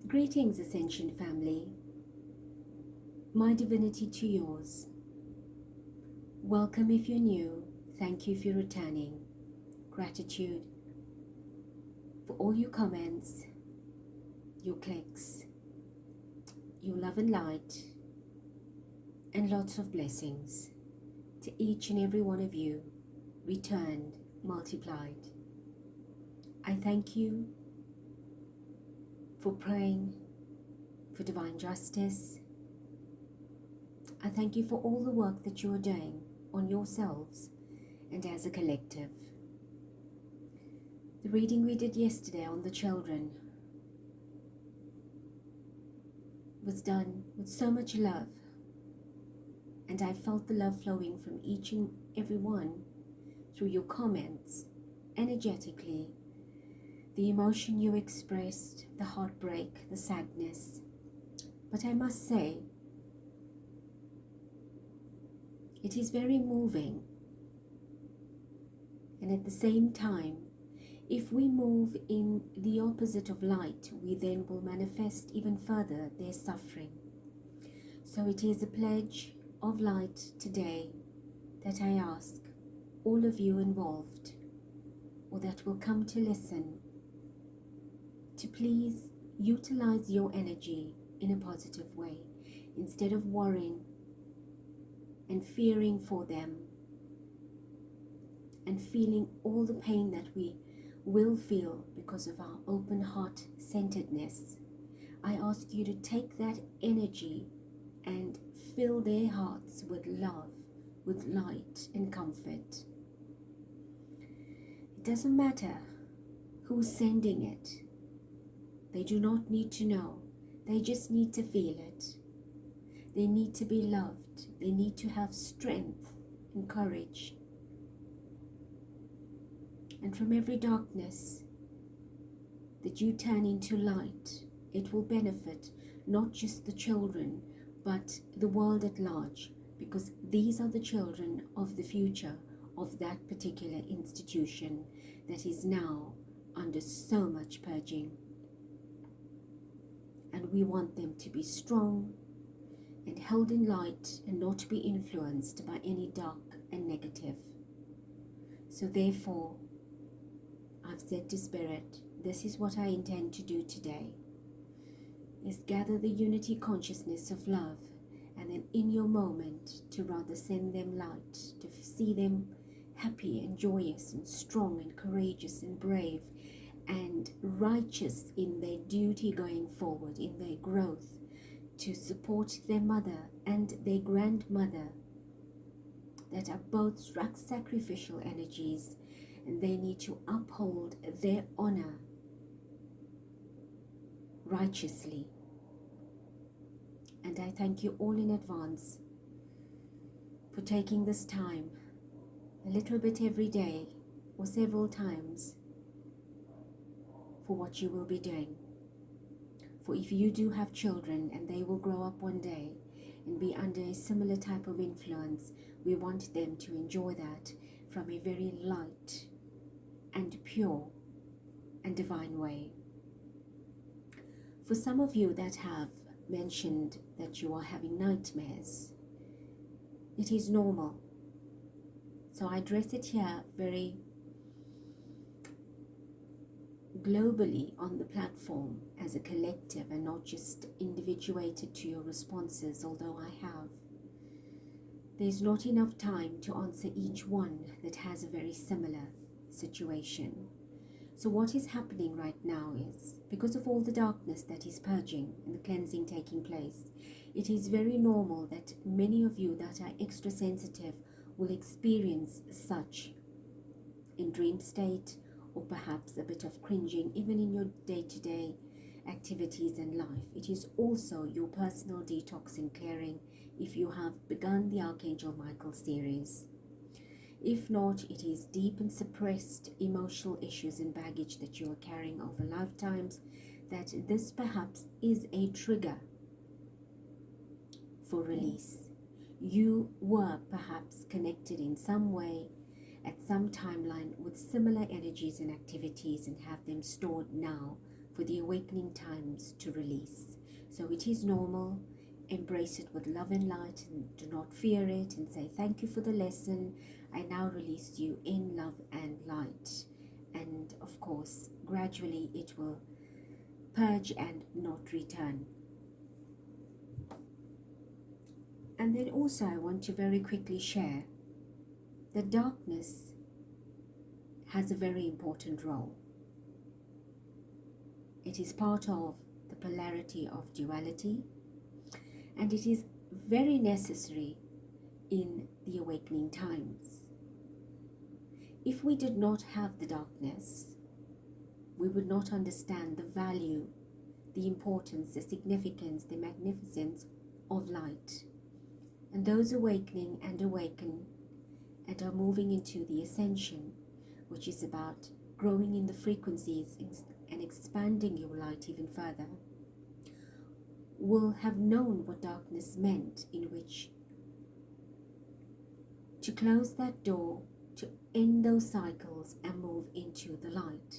Greetings, Ascension family. My divinity to yours. Welcome if you're new. Thank you for returning. Gratitude for all your comments, your clicks, your love and light, and lots of blessings to each and every one of you, returned, multiplied. I thank you for praying for divine justice. I thank you for all the work that you are doing on yourselves and as a collective. The reading we did yesterday on the children was done with so much love, and I felt the love flowing from each and every one through your comments, energetically, the emotion you expressed, the heartbreak, the sadness. But I must say, it is very moving, and at the same time, if we move in the opposite of light, we then will manifest even further their suffering. So it is a pledge of light today that I ask all of you involved, or that will come to listen, to please utilize your energy in a positive way, instead of worrying and fearing for them and feeling all the pain that we will feel because of our open heart centeredness. I ask you to take that energy and fill their hearts with love, with light and comfort. It doesn't matter who's sending it. They do not need to know. They just need to feel it. They need to be loved. They need to have strength and courage. And from every darkness that you turn into light, it will benefit not just the children, but the world at large, because these are the children of the future of that particular institution that is now under so much purging. And we want them to be strong and held in light and not be influenced by any dark and negative. So therefore, I've said to Spirit, this is what I intend to do today, is gather the unity consciousness of love, and then in your moment to rather send them light, to see them happy and joyous and strong and courageous and brave and righteous in their duty going forward, in their growth, to support their mother and their grandmother that are both sacrificial energies, and they need to uphold their honor righteously. And I thank you all in advance for taking this time, a little bit every day or several times, for what you will be doing. For if you do have children and they will grow up one day and be under a similar type of influence, we want them to enjoy that from a very light and pure and divine way. For some of you that have mentioned that you are having nightmares, it is normal. So I address it here very globally on the platform as a collective and not just individuated to your responses, although I have. There's not enough time to answer each one that has a very similar situation. So what is happening right now is, because of all the darkness that is purging and the cleansing taking place, it is very normal that many of you that are extra sensitive will experience such in dream state, or perhaps a bit of cringing even in your day-to-day activities and life. It is also your personal detox and clearing if you have begun the Archangel Michael series. If not, it is deep and suppressed emotional issues and baggage that you are carrying over lifetimes, that this perhaps is a trigger for release. You were perhaps connected in some way at some timeline with similar energies and activities and have them stored now for the awakening times to release. So it is normal. Embrace it with love and light, and do not fear it, and say, thank you for the lesson. I now release you in love and light. And of course, gradually it will purge and not return. And then also I want to very quickly share that darkness has a very important role. It is part of the polarity of duality, and it is very necessary in the awakening times. If we did not have the darkness, we would not understand the value, the importance, the significance, the magnificence of light. And those awakening and awaken and are moving into the ascension, which is about growing in the frequencies and expanding your light even further, will have known what darkness meant, in which to close that door, to end those cycles and move into the light.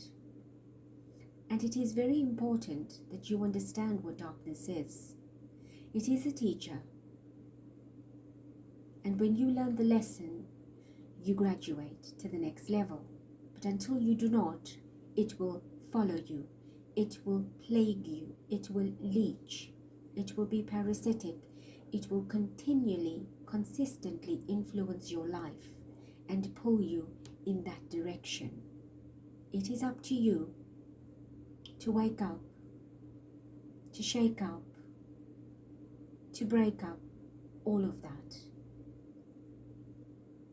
And it is very important that you understand what darkness is. It is a teacher. And when you learn the lesson, you graduate to the next level. But until you do not, it will follow you. It will plague you. It will leech. It will be parasitic. It will continually, consistently influence your life and pull you in that direction. It is up to you to wake up, to shake up, to break up, all of that.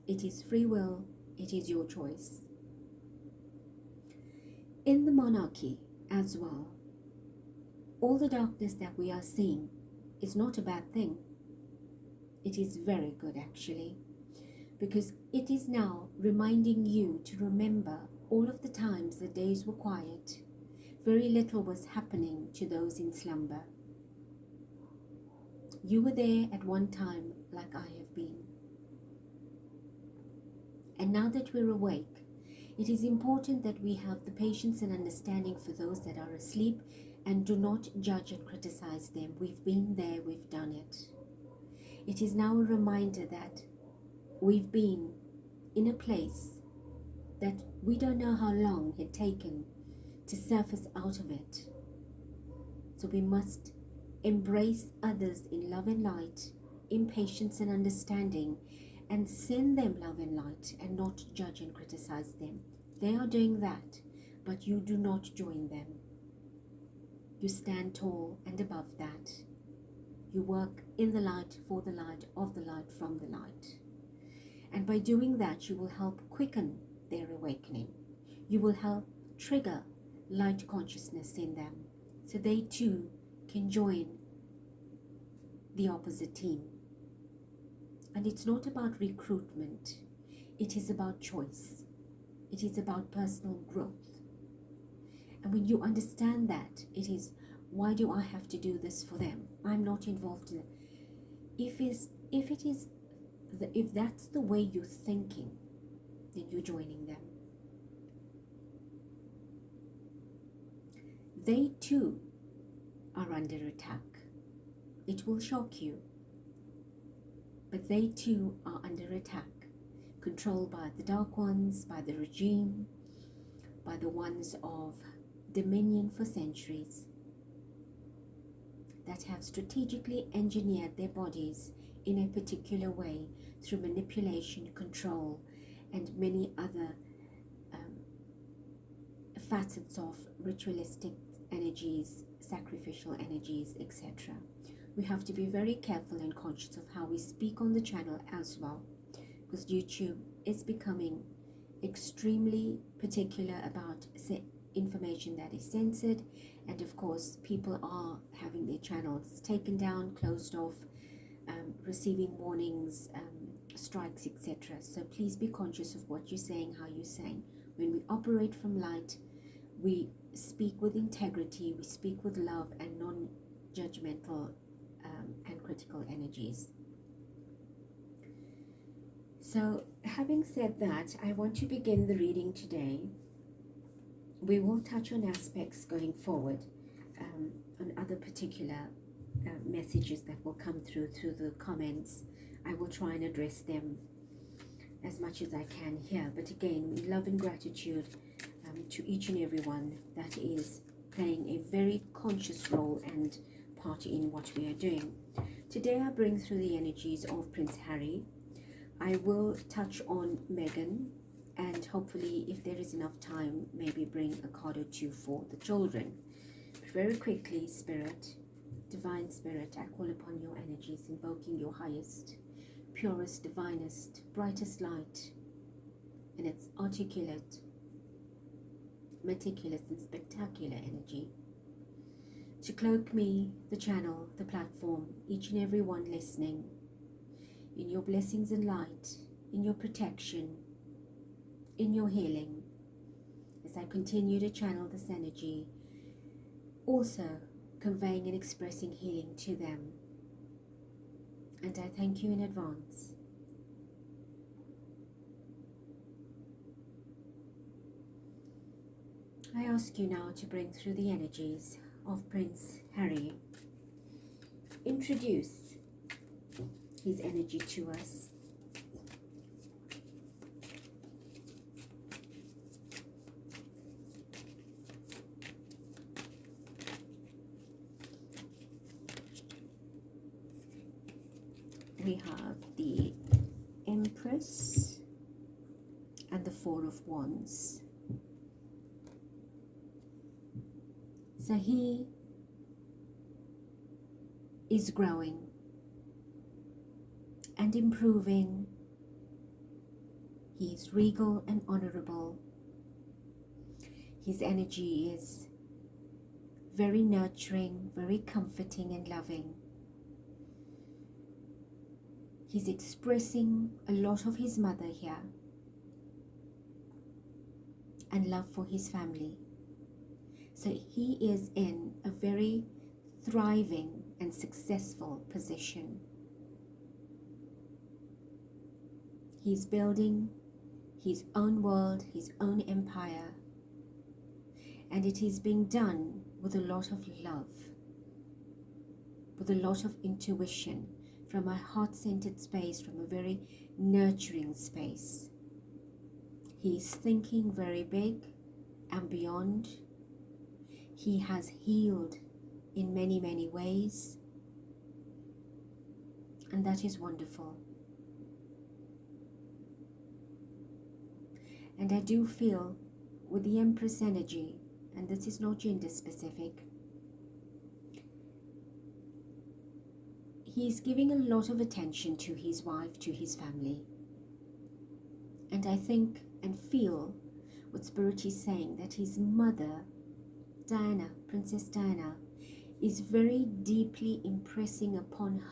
It is free will, it is your choice. In the monarchy as well, all the darkness that we are seeing is not a bad thing. It is very good actually, because it is now reminding you to remember all of the times the days were quiet. Very little was happening to those in slumber. You were there at one time like I have been. And now that we're awake, it is important that we have the patience and understanding for those that are asleep, and do not judge and criticize them. We've been there, we've done it. It is now a reminder that we've been in a place that we don't know how long it had taken to surface out of it. So we must embrace others in love and light, in patience and understanding, and send them love and light, and not judge and criticize them. They are doing that, but you do not join them. You stand tall and above that. You work in the light, for the light, of the light, from the light. And by doing that, you will help quicken their awakening. You will help trigger light consciousness in them, so they too can join the opposite team. And it's not about recruitment. It is about choice. It is about personal growth. And when you understand that, it is, why do I have to do this for them? I'm not involved in it. If that's the way you're thinking, then you're joining them. They too are under attack. It will shock you. But they too are under attack, controlled by the Dark Ones, by the regime, by the ones of dominion for centuries, that have strategically engineered their bodies in a particular way through manipulation, control, and many other facets of ritualistic energies, sacrificial energies, etc. We have to be very careful and conscious of how we speak on the channel as well, because YouTube is becoming extremely particular about information that is censored, and of course people are having their channels taken down, closed off, receiving warnings, strikes, etc. So please be conscious of what you're saying, how you're saying. When we operate from light, we speak with integrity, we speak with love and non-judgmental and critical energies. So having said that, I want to begin the reading today We will touch on aspects going forward, on other particular messages that will come through the comments. I will try and address them as much as I can here. But again, love and gratitude to each and every one that is playing a very conscious role and part in what we are doing. Today I bring through the energies of Prince Harry. I will touch on Meghan, and hopefully, if there is enough time, maybe bring a card or two for the children. But very quickly, Spirit, Divine Spirit, I call upon your energies, invoking your highest, purest, divinest, brightest light, and its articulate, meticulous, and spectacular energy, to cloak me, the channel, the platform, each and every one listening, in your blessings and light, in your protection, in your healing, as I continue to channel this energy, also conveying and expressing healing to them. And I thank you in advance. I ask you now to bring through the energies of Prince Harry. Introduce his energy to us. We have the Empress and the Four of Wands. So he is growing and improving. He is regal and honorable. His energy is very nurturing, very comforting and loving. He's expressing a lot of his mother here and love for his family. So he is in a very thriving and successful position. He's building his own world, his own empire, and it is being done with a lot of love, with a lot of intuition, from a heart-centered space, from a very nurturing space. He's thinking very big and beyond. He has healed in many, many ways, and that is wonderful. And I do feel with the Empress energy, and this is not gender specific, he's giving a lot of attention to his wife, to his family. And I think and feel what Spirit is saying, that his mother, Diana, Princess Diana, is very deeply impressing upon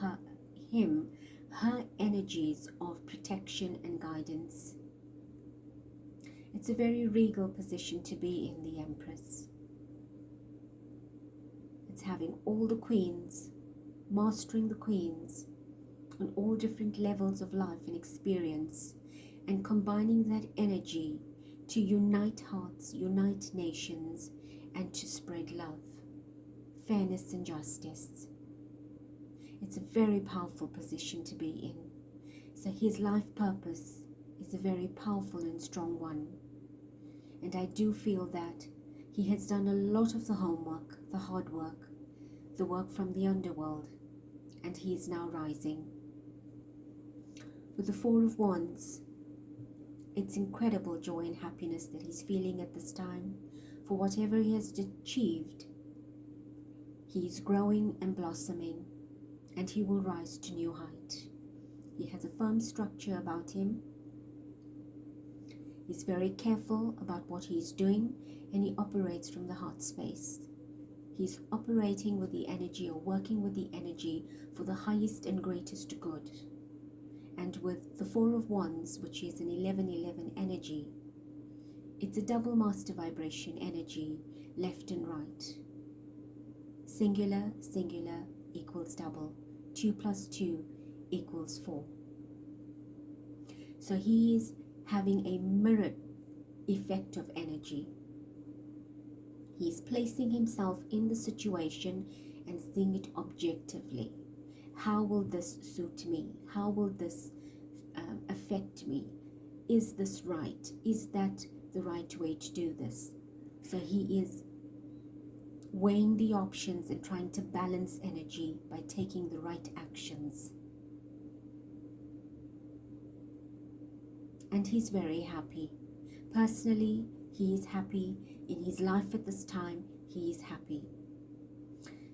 him her energies of protection and guidance. It's a very regal position to be in, the Empress. It's having all the queens, mastering the queens on all different levels of life and experience, and combining that energy to unite hearts, unite nations, and to spread love, fairness and justice. It's a very powerful position to be in. So his life purpose is a very powerful and strong one. And I do feel that he has done a lot of the homework, the hard work, the work from the underworld, and he is now rising. With the Four of Wands, it's incredible joy and happiness that he's feeling at this time for whatever he has achieved. He is growing and blossoming, and he will rise to new height. He has a firm structure about him. He's very careful about what he's doing, and he operates from the heart space. He's operating with the energy, or working with the energy, for the highest and greatest good. And with the Four of Wands, which is an 11-11 energy, it's a double master vibration energy, left and right. Singular, singular equals double. 2 plus 2 equals 4. So he is having a mirror effect of energy. He's placing himself in the situation and seeing it objectively. How will this suit me? How will this affect me? Is this right? Is that the right way to do this? So he is weighing the options and trying to balance energy by taking the right actions. And he's very happy. Personally, he is happy. In his life at this time, he is happy.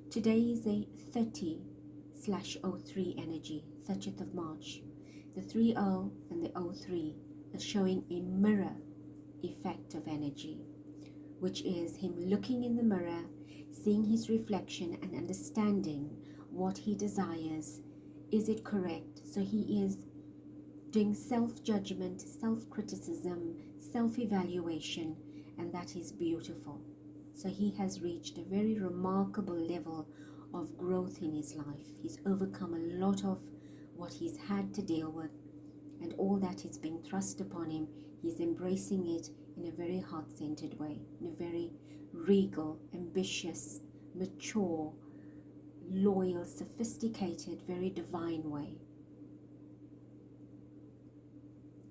Today is a 30/03 energy, 30th of March. The 30 and the 03 are showing a mirror effect of energy, which is him looking in the mirror, seeing his reflection and understanding what he desires. Is it correct? So he is doing self-judgment, self-criticism, self-evaluation, and that is beautiful. So he has reached a very remarkable level of growth in his life. He's overcome a lot of what he's had to deal with, and all that is being thrust upon him, he's embracing it in a very heart-centered way, in a very regal, ambitious, mature, loyal, sophisticated, very divine way.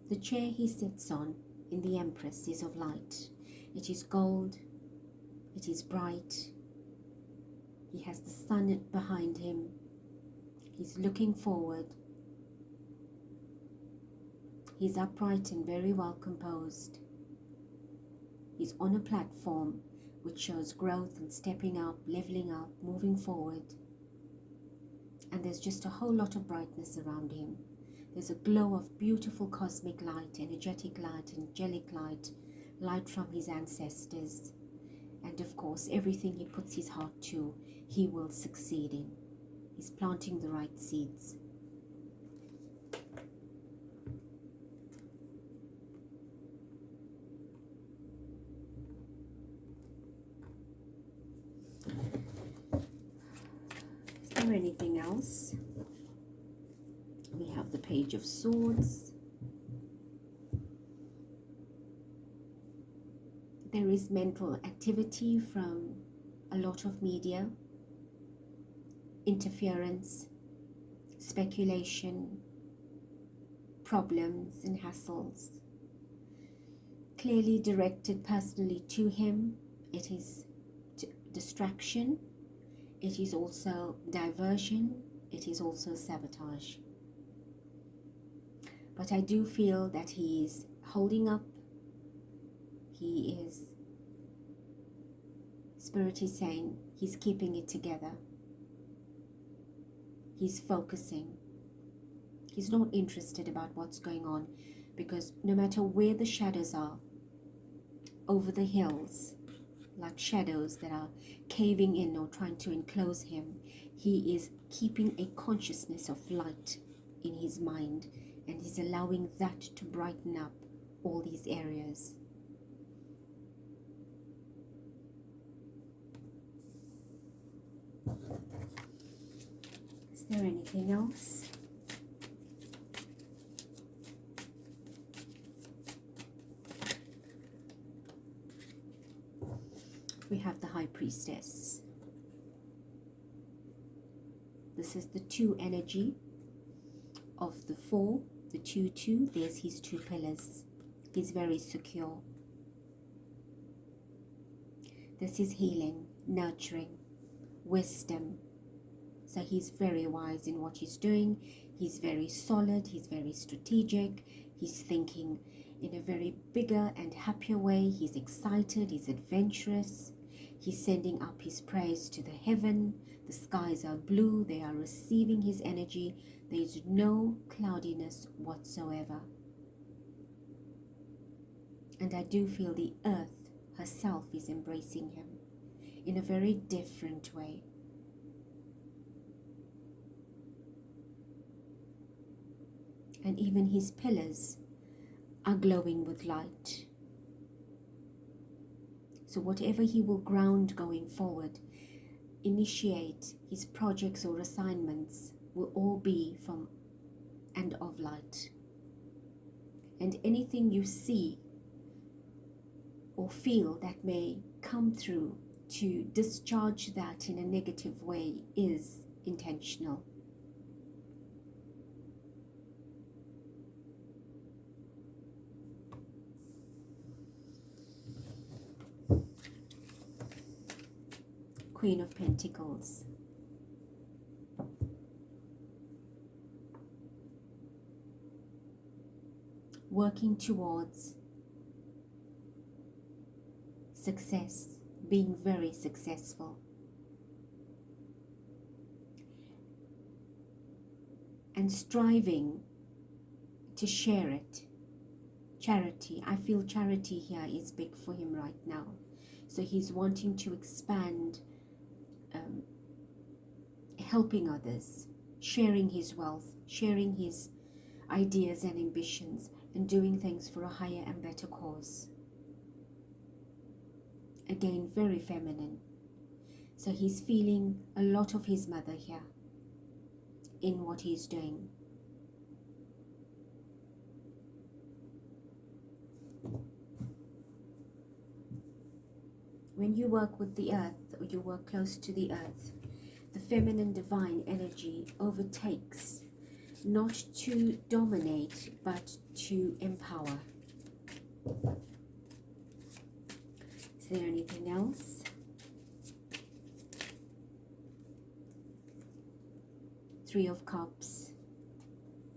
The chair he sits on in the Empress is of light. It is gold, it is bright. He has the sun behind him. He's looking forward. He's upright and very well composed. He's on a platform which shows growth and stepping up, leveling up, moving forward. And there's just a whole lot of brightness around him. There's a glow of beautiful cosmic light, energetic light, angelic light, light from his ancestors. And of course, everything he puts his heart to, he will succeed in. He's planting the right seeds. Is there anything else? We have the Page of Swords. There is mental activity from a lot of media, interference, speculation, problems and hassles. Clearly directed personally to him. It is distraction. It is also diversion. It is also sabotage. But I do feel that he is holding up. He is, Spirit is saying, he's keeping it together. He's focusing. He's not interested about what's going on, because no matter where the shadows are, over the hills, like shadows that are caving in or trying to enclose him, he is keeping a consciousness of light in his mind, and he's allowing that to brighten up all these areas. Is there anything else? We have the High Priestess. This is the 2 energy of the 4, the 2-2. There's his 2 pillars. He's very secure. This is healing, nurturing, wisdom. So he's very wise in what he's doing. He's very solid. He's very strategic. He's thinking in a very bigger and happier way. He's excited. He's adventurous. He's sending up his praise to the heaven. The skies are blue. They are receiving his energy. There is no cloudiness whatsoever. And I do feel the earth herself is embracing him in a very different way. And even his pillars are glowing with light. So whatever he will ground going forward, initiate his projects or assignments, will all be from and of light. And anything you see or feel that may come through to discharge that in a negative way is intentional. Queen of Pentacles. Working towards success, being very successful. And striving to share it. Charity. I feel charity here is big for him right now. So he's wanting to expand, helping others, sharing his wealth, sharing his ideas and ambitions, and doing things for a higher and better cause. Again, very feminine. So he's feeling a lot of his mother here in what he's doing. When you work with the earth, or you work close to the earth, the feminine divine energy overtakes, not to dominate, but to empower. Is there anything else? Three of Cups,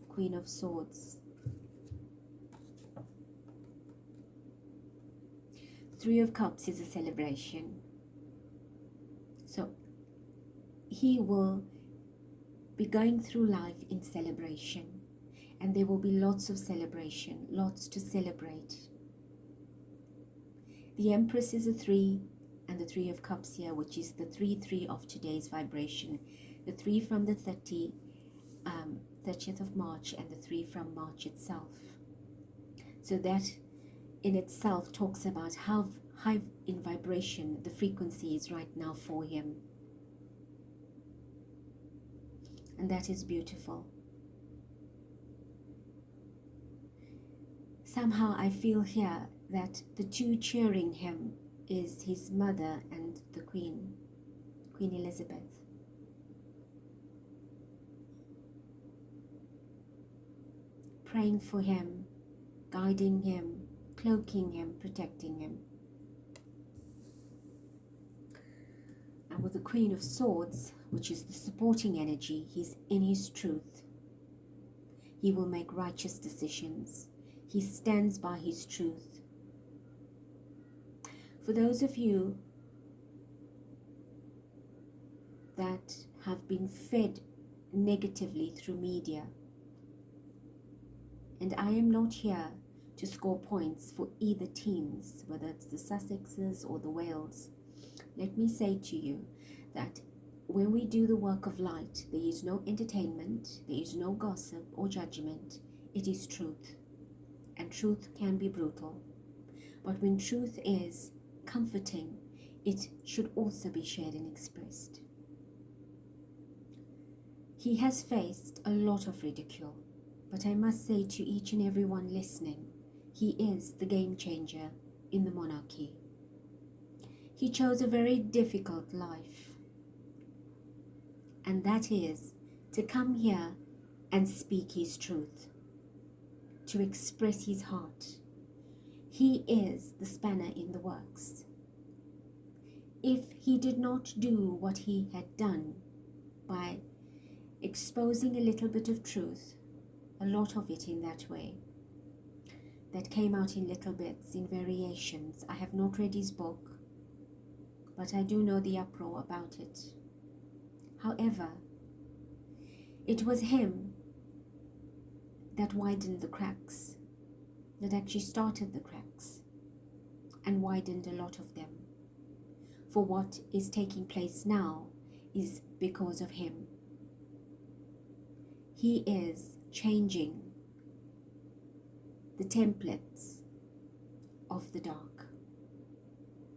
Queen of Swords. Three of Cups is a celebration. So he will be going through life in celebration, and there will be lots of celebration, lots to celebrate. The Empress is a 3, and the 3 of Cups here, which is the 3-3 of today's vibration, the 3 from the 30th of March, and the 3 from March itself. So that in itself talks about how high in vibration the frequency is right now for him. And that is beautiful. Somehow I feel here that the two cheering him is his mother and the Queen Elizabeth. Praying for him, guiding him, cloaking him, protecting him. And with the Queen of Swords, which is the supporting energy, he's in his truth. He will make righteous decisions. He stands by his truth. For those of you that have been fed negatively through media, and I am not here to score points for either teams, whether it's the Sussexes or the Wales, let me say to you that when we do the work of light, there is no entertainment, there is no gossip or judgment. It is truth. And truth can be brutal. But when truth is comforting, it should also be shared and expressed. He has faced a lot of ridicule, but I must say to each and everyone listening, he is the game changer in the monarchy. He chose a very difficult life, and that is to come here and speak his truth, to express his heart. He is the spanner in the works. If he did not do what he had done by exposing a little bit of truth, a lot of it in that way, that came out in little bits, in variations. I have not read his book, but I do know the uproar about it. However, it was him that widened the cracks, that actually started the cracks and widened a lot of them. For what is taking place now is because of him. He is changing the templates of the dark.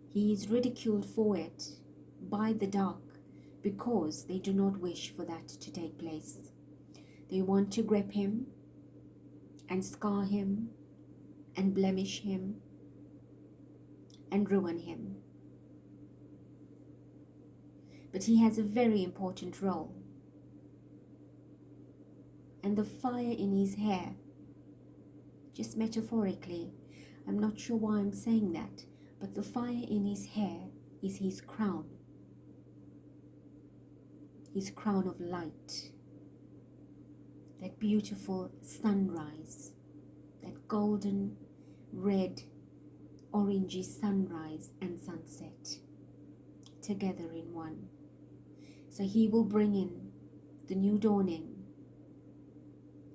He is ridiculed for it by the dark because they do not wish for that to take place. They want to grip him and scar him and blemish him and ruin him. but he has a very important role. And the fire in his hair, just metaphorically, I'm not sure why I'm saying that, but the fire in his hair is his crown of light, that beautiful sunrise, that golden, red, orangey sunrise and sunset together in one. So he will bring in the new dawning,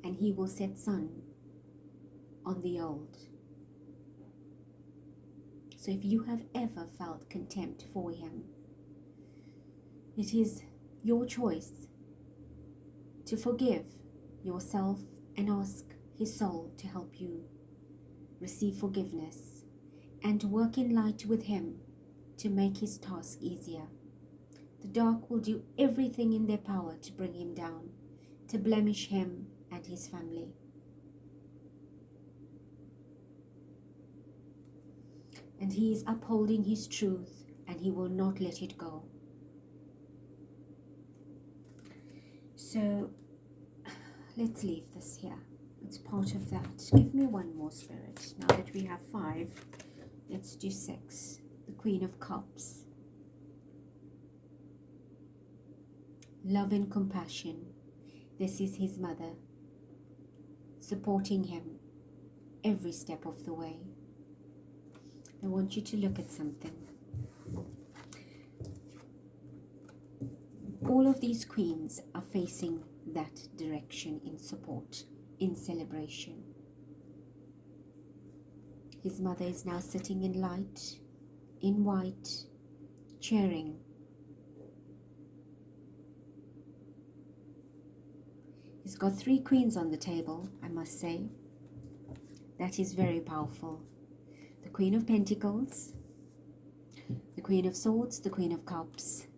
and he will set sun on the old. So if you have ever felt contempt for him, it is your choice to forgive yourself and ask his soul to help you receive forgiveness and to work in light with him to make his task easier. The dark will do everything in their power to bring him down, to blemish him and his family. And he is upholding his truth, and he will not let it go. So let's leave this here. It's part of that. Give me one more, Spirit. Now that we have 5, let's do 6. The Queen of Cups. Love and compassion. This is his mother, supporting him every step of the way. I want you to look at something. All of these queens are facing that direction in support, in celebration. His mother is now sitting in light, in white, cheering. He's got 3 queens on the table, I must say. That is very powerful. The Queen of Pentacles, the Queen of Swords, the Queen of Cups.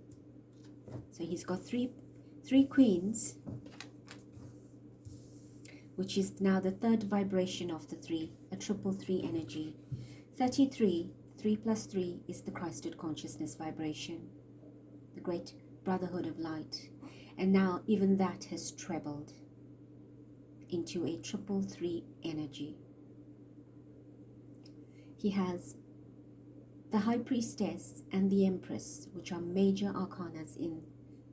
So he's got three queens, which is now the 3rd vibration of the 3, a 333 energy. 33, 3 plus 3 is the Christed consciousness vibration, the great brotherhood of light. And now even that has trebled into a 333 energy. He has the High Priestess and the Empress, which are major arcanas in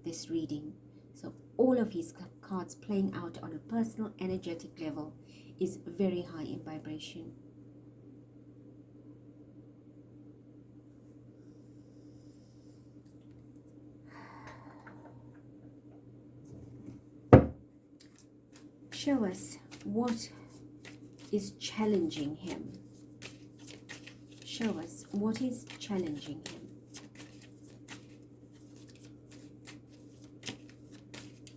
this reading. So all of his cards playing out on a personal energetic level is very high in vibration. Show us what is challenging him. Show us what is challenging him.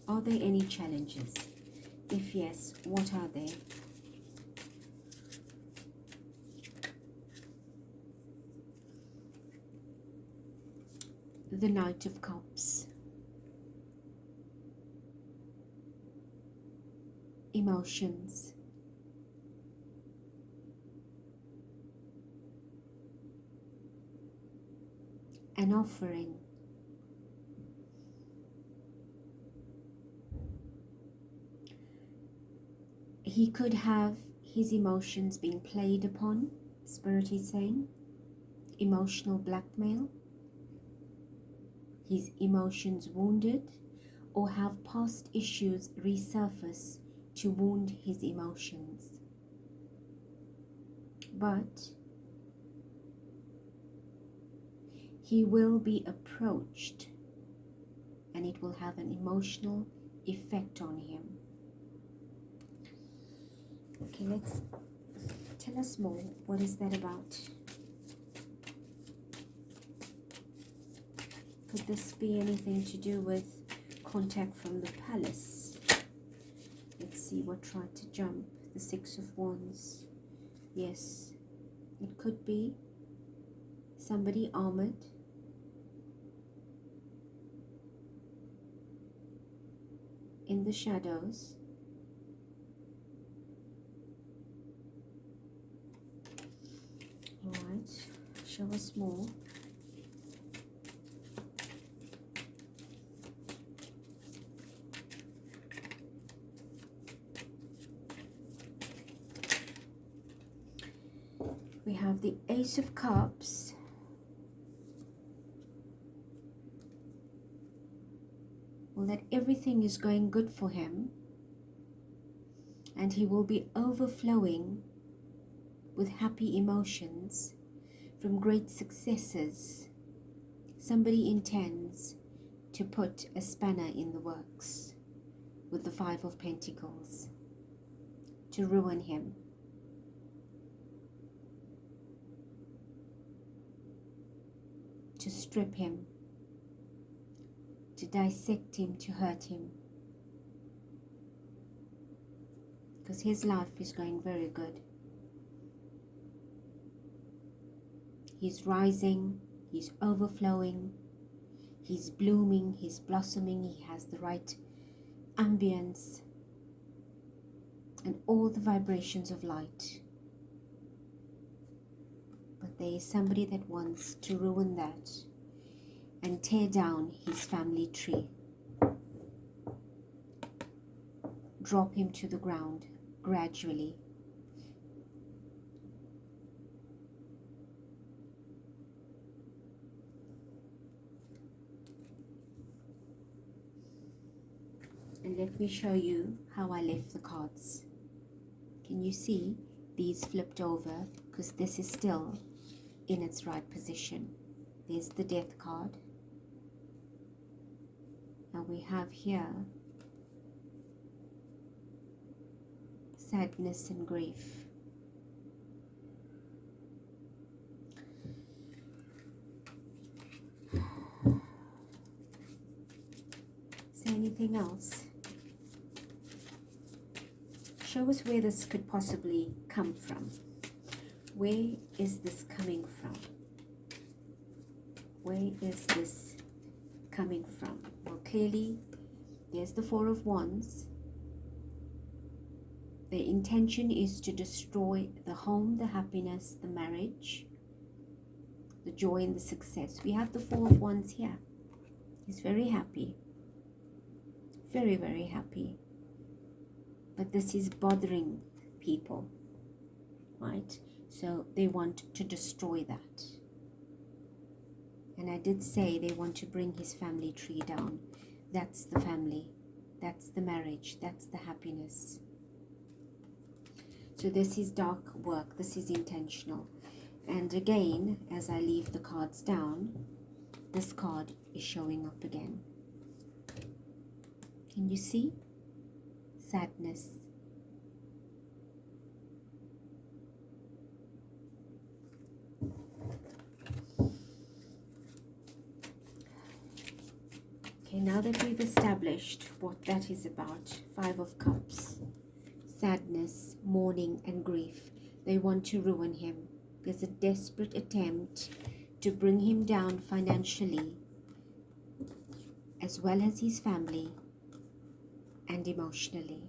Are there any challenges? If yes, what are they? The Knight of Cups. Emotions. An offering. He could have his emotions being played upon, Spirit is saying. Emotional blackmail. His emotions wounded, or have past issues resurface to wound his emotions. But he will be approached, and it will have an emotional effect on him. Okay, tell us more. What is that about? Could this be anything to do with contact from the palace? Let's see what tried to jump. The 6 of Wands. Yes, it could be somebody armored. In the shadows. Alright, show us more. We have the Ace of Cups. Well, that everything is going good for him, and he will be overflowing with happy emotions from great successes. Somebody intends to put a spanner in the works with the Five of Pentacles to ruin him. To strip him, to dissect him, to hurt him. Because his life is going very good. He's rising, he's overflowing, he's blooming, he's blossoming, he has the right ambience and all the vibrations of light. But there is somebody that wants to ruin that and tear down his family tree. Drop him to the ground gradually. And let me show you how I left the cards. Can you see these flipped over? Because this is still in its right position. There's the Death card. Now we have here sadness and grief. Is there anything else? Show us where this could possibly come from. Where is this coming from? Where is this coming from? Well, clearly, there's the Four of Wands. The intention is to destroy the home, the happiness, the marriage, the joy and the success. We have the Four of Wands here. He's very happy. Very, very happy. But this is bothering people, right? So they want to destroy that. And I did say they want to bring his family tree down. That's the family. That's the marriage. That's the happiness. So this is dark work. This is intentional. And again, as I leave the cards down, this card is showing up again. Can you see? Sadness. Okay, now that we've established what that is about, Five of Cups, sadness, mourning and grief, they want to ruin him. There's a desperate attempt to bring him down financially, as well as his family, and emotionally.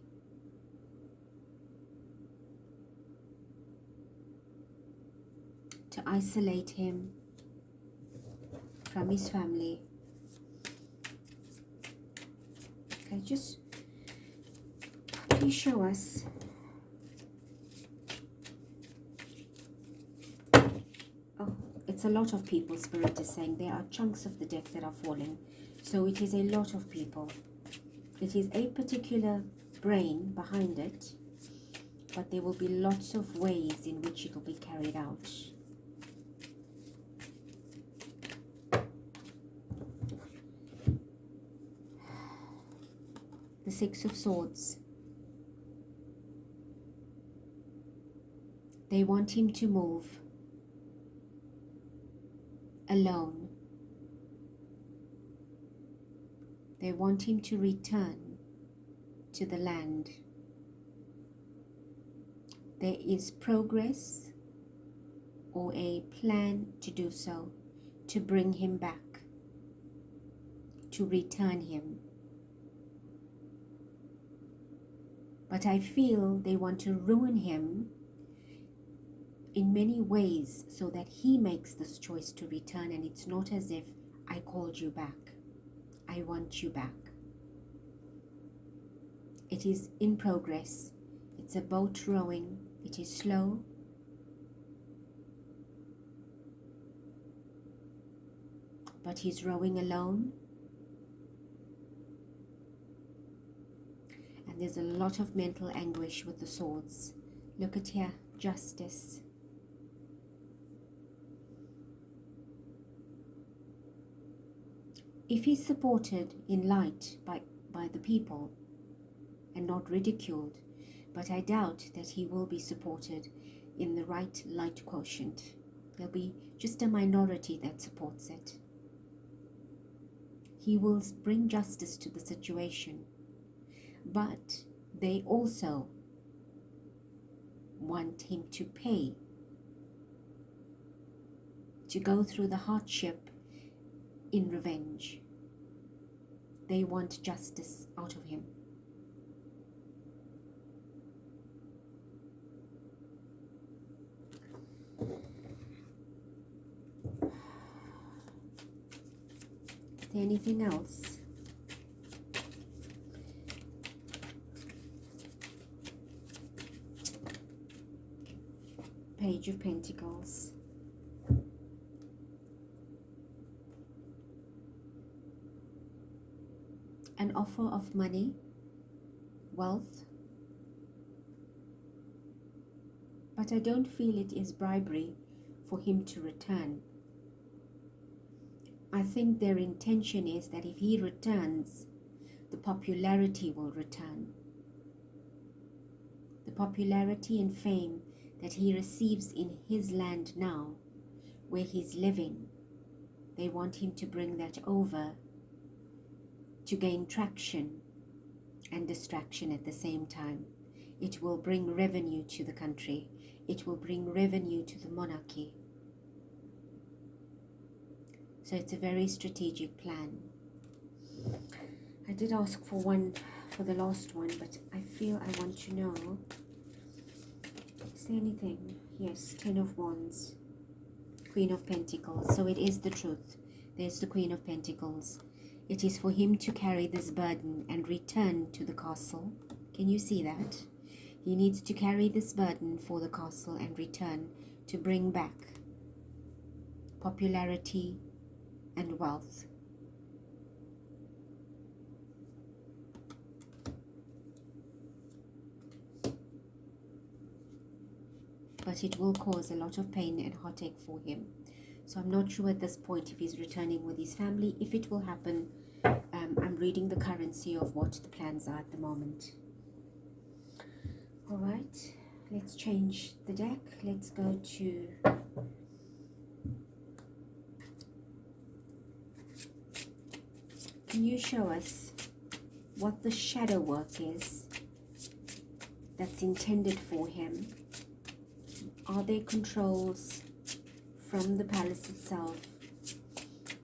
To isolate him from his family. Okay, just please show us. Oh, it's a lot of people, Spirit is saying. There are chunks of the deck that are falling. So it is a lot of people. It is a particular brain behind it, but there will be lots of ways in which it will be carried out. The Six of Swords. They want him to move alone. They want him to return to the land. There is progress or a plan to do so, to bring him back, to return him. But I feel they want to ruin him in many ways so that he makes this choice to return, and it's not as if I called you back. I want you back. It is in progress. It's a boat rowing. It is slow. but he's rowing alone. And there's a lot of mental anguish with the swords. Look at here, justice. If he's supported in light by the people and not ridiculed, but I doubt that he will be supported in the right light quotient. There'll be just a minority that supports it. He will bring justice to the situation, but they also want him to pay, to go through the hardship in revenge. They want justice out of him. Is there anything else? Page of Pentacles. An offer of money, wealth, but I don't feel it is bribery for him to return. I think their intention is that if he returns, the popularity will return. The popularity and fame that he receives in his land now, where he's living, they want him to bring that over to gain traction and distraction at the same time. It will bring revenue to the country. It will bring revenue to the monarchy. So it's a very strategic plan. I did ask for one for the last one, but I feel I want to know, is there anything? Yes, 10 of Wands, Queen of Pentacles. So it is the truth. There's the Queen of Pentacles. It is for him to carry this burden and return to the castle. Can you see that? He needs to carry this burden for the castle and return to bring back popularity and wealth. But it will cause a lot of pain and heartache for him. So I'm not sure at this point if he's returning with his family. If it will happen, I'm reading the currency of what the plans are at the moment. All right, let's change the deck. Let's go to can you show us what the shadow work is that's intended for him? Are there controls from the palace itself?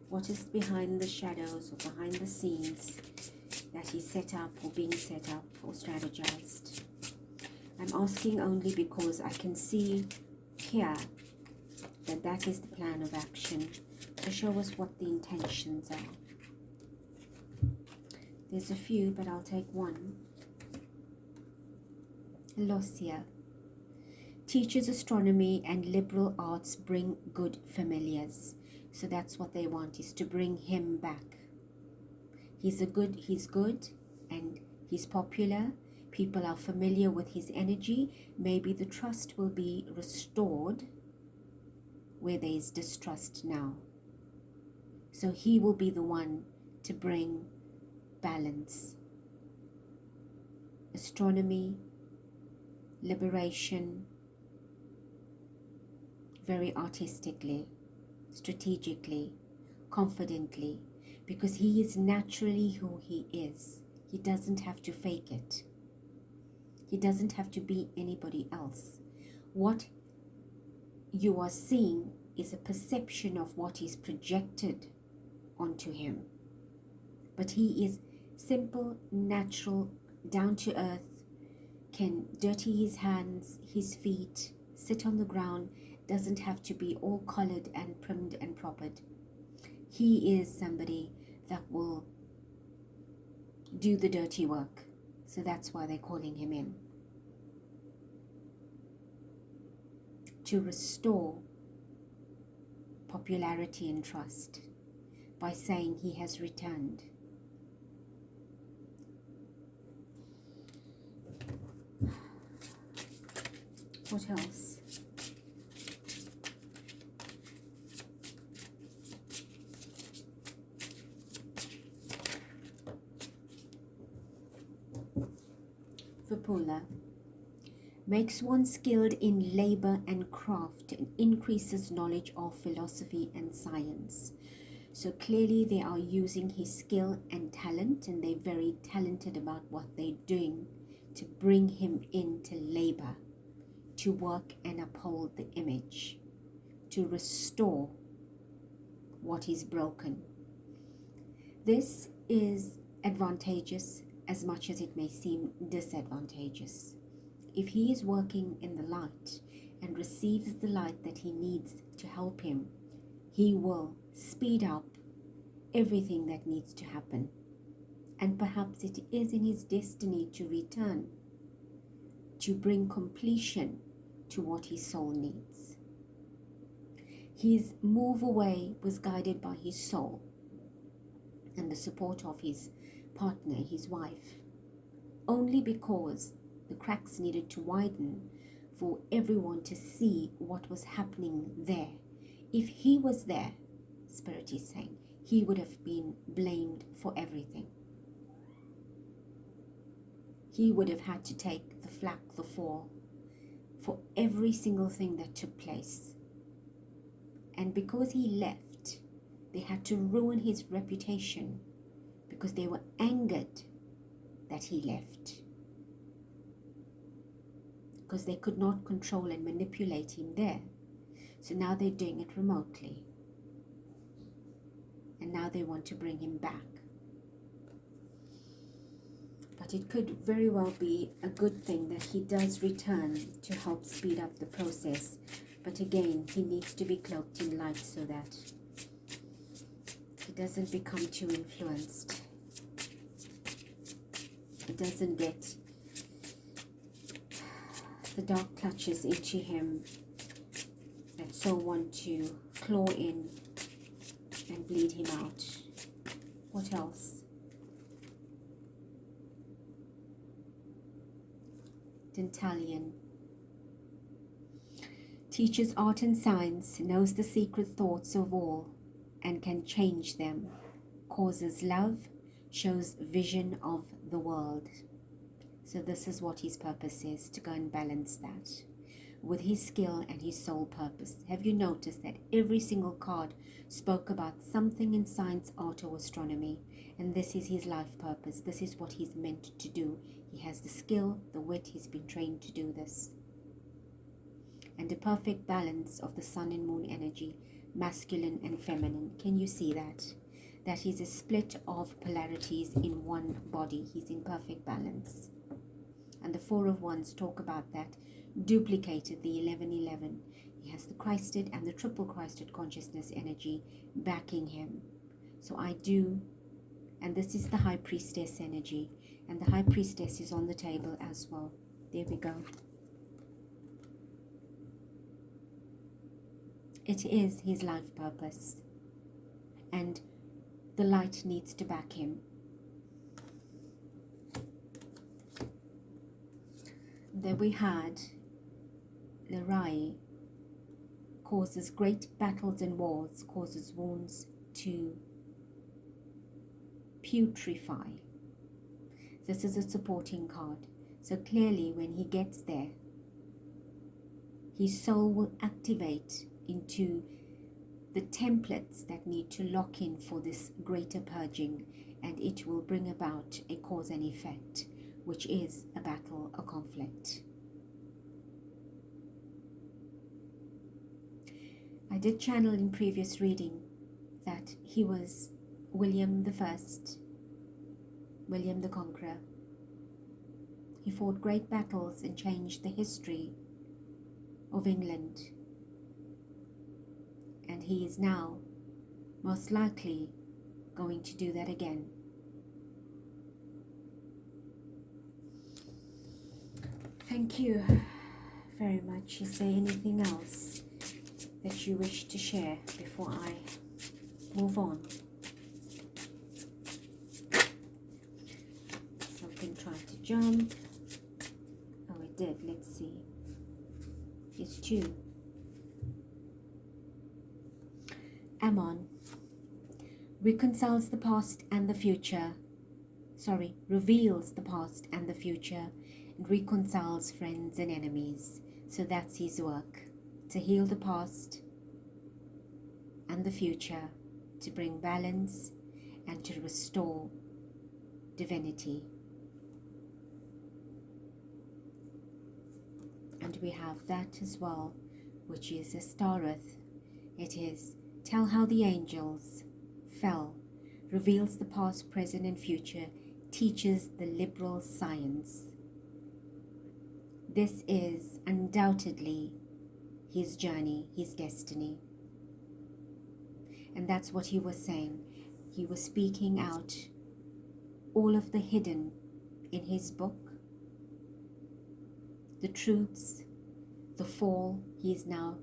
What is behind the shadows or behind the scenes that he set up or being set up or strategized? I'm asking only because I can see here that that is the plan of action. So show us what the intentions are. There's a few, but I'll take one. Losia. Teaches astronomy and liberal arts bring good familiars. So that's what they want, is to bring him back. He's good and he's popular. People are familiar with his energy. Maybe the trust will be restored where there is distrust now. So he will be the one to bring balance. Astronomy, liberation, very artistically, strategically, confidently, because he is naturally who he is. He doesn't have to fake it. He doesn't have to be anybody else. What you are seeing is a perception of what is projected onto him. But he is simple, natural, down to earth, can dirty his hands, his feet, sit on the ground, doesn't have to be all collared and primmed and propered. He is somebody that will do the dirty work. So that's why they're calling him in. To restore popularity and trust. by saying he has returned. What else? Vipula. Makes one skilled in labor and craft and increases knowledge of philosophy and science. So clearly they are using his skill and talent, and they're very talented about what they're doing to bring him into labor, to work and uphold the image, to restore what is broken. This is advantageous as much as it may seem disadvantageous. If he is working in the light and receives the light that he needs to help him, he will speed up everything that needs to happen. And perhaps it is in his destiny to return, to bring completion to what his soul needs. His move away was guided by his soul and the support of his partner, his wife, only because the cracks needed to widen for everyone to see what was happening there. If he was there, Spirit is saying, he would have been blamed for everything. He would have had to take the flak, the fall, for every single thing that took place. And because he left, they had to ruin his reputation because they were angered that he left. Because they could not control and manipulate him there. So now they're doing it remotely. And now they want to bring him back. But it could very well be a good thing that he does return to help speed up the process. But again, he needs to be cloaked in light so that he doesn't become too influenced. He doesn't get the dark clutches into him that so want to claw in and bleed him out. What else? Dentalian. Teaches art and science, knows the secret thoughts of all and can change them. Causes love, shows vision of the world. So this is what his purpose is, to go and balance that with his skill and his soul purpose. Have you noticed that every single card spoke about something in science, art, or astronomy? And this is his life purpose. This is what he's meant to do. He has the skill, the wit, he's been trained to do this. And a perfect balance of the sun and moon energy, masculine and feminine. Can you see that? That is a split of polarities in one body. He's in perfect balance. And the Four of Wands talk about that, duplicated the 1111. He has the Christed and the triple Christed consciousness energy backing him. So I do, and this is the High Priestess energy, and the High Priestess is on the table as well. There we go. It is his life purpose, and the light needs to back him. Then we had Lerai, causes great battles and wars, causes wounds to putrefy. This is a supporting card. So clearly when he gets there, his soul will activate into the templates that need to lock in for this greater purging, and it will bring about a cause and effect, which is a battle, a conflict. I did channel in previous reading that he was William I, William the Conqueror. He fought great battles and changed the history of England. And he is now most likely going to do that again. Thank you very much. Is there anything else that you wish to share before I move on? and try to jump. Oh, it did. Let's see. It's 2. Ammon reconciles the past and the future. Sorry, reveals the past and the future, and reconciles friends and enemies. So that's his work, to heal the past and the future, to bring balance and to restore divinity. And we have that as well, which is a stareth. It is, tell how the angels fell, reveals the past, present and future, teaches the liberal science. This is undoubtedly his journey, his destiny. And that's what he was saying. He was speaking out all of the hidden in his book, the truths, the fall. He is now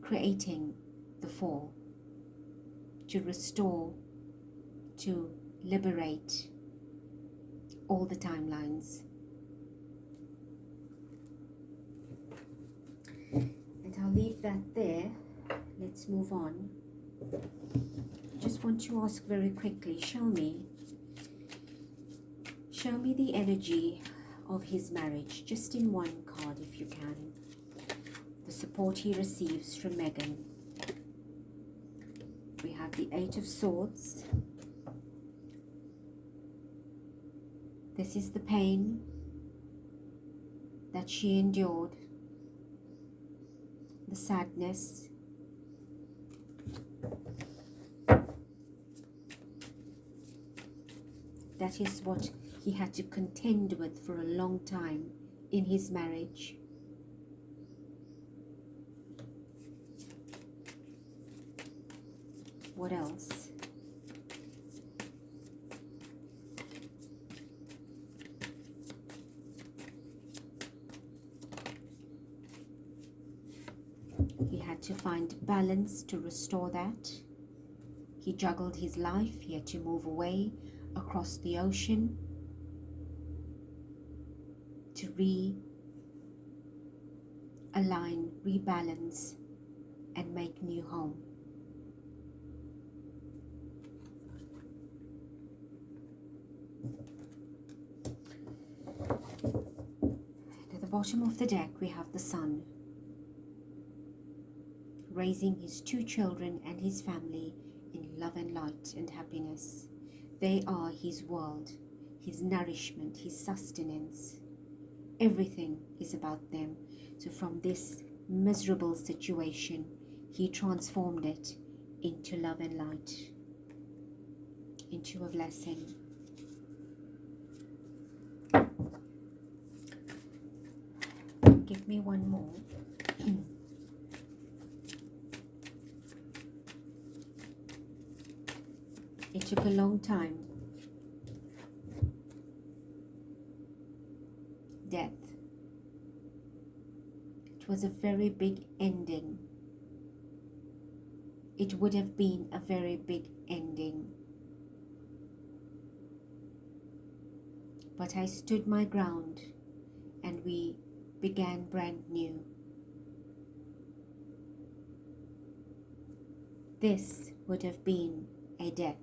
creating the fall to restore, to liberate all the timelines. And I'll leave that there. Let's move on. Just want to ask very quickly, show me the energy of his marriage, just in one card if you can. The support he receives from Meghan. We have the 8 of Swords. This is the pain that she endured, the sadness. That is what he had to contend with for a long time in his marriage. What else? He had to find balance to restore that. He juggled his life. He had to move away across the ocean to realign, rebalance, and make new home. At the bottom of the deck we have the Sun, raising his 2 children and his family in love and light and happiness. They are his world, his nourishment, his sustenance. Everything is about them. So from this miserable situation, he transformed it into love and light, into a blessing. Give me one more. It took a long time. Death. It was a very big ending. It would have been a very big ending. But I stood my ground and we began brand new. This would have been a death.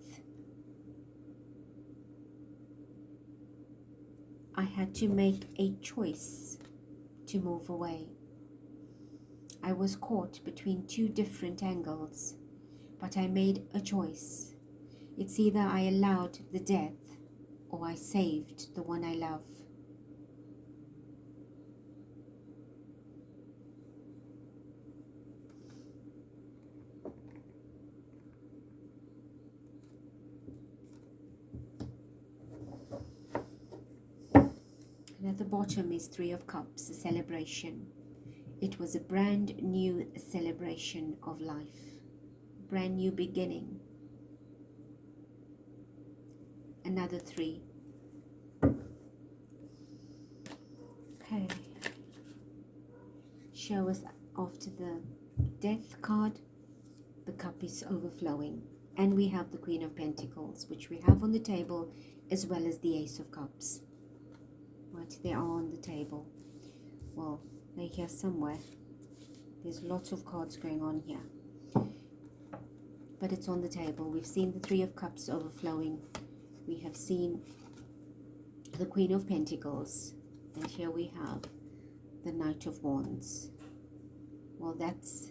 I had to make a choice to move away. I was caught between 2 different angles, but I made a choice. It's either I allowed the death or I saved the one I love. And at the bottom is 3 of Cups, a celebration. It was a brand new celebration of life, brand new beginning. Another 3. Okay. Show us after the Death card. The cup is overflowing. And we have the Queen of Pentacles, which we have on the table, as well as the Ace of Cups. Right, they are on the table. Well, they're here somewhere. There's lots of cards going on here. But it's on the table. We've seen the Three of Cups overflowing. We have seen the Queen of Pentacles. And here we have the Knight of Wands. Well, that's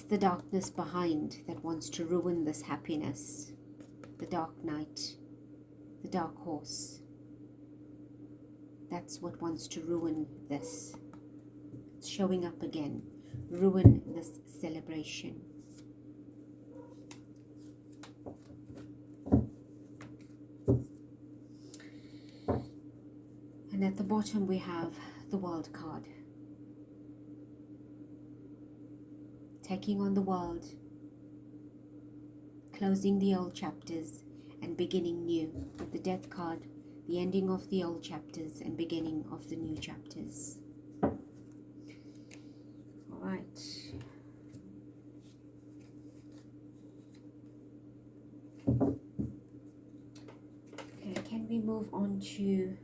the darkness behind that wants to ruin this happiness. The Dark Knight, the Dark Horse. That's what wants to ruin this. It's showing up again. Ruin this celebration. And at the bottom we have the World card. Taking on the world, closing the old chapters and beginning new. With the Death card, the ending of the old chapters and beginning of the new chapters. All right. Okay, can we move on to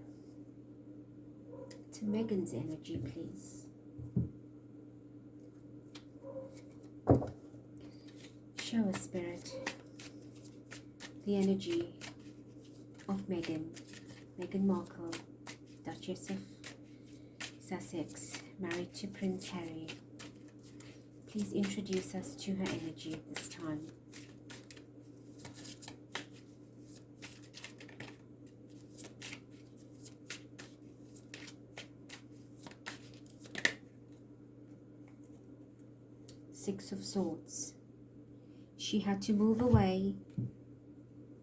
Meghan's energy, please? Show us, Spirit, the energy of Meghan Markle, Duchess of Sussex, married to Prince Harry. Please introduce us to her energy at this time. Six of Swords. She had to move away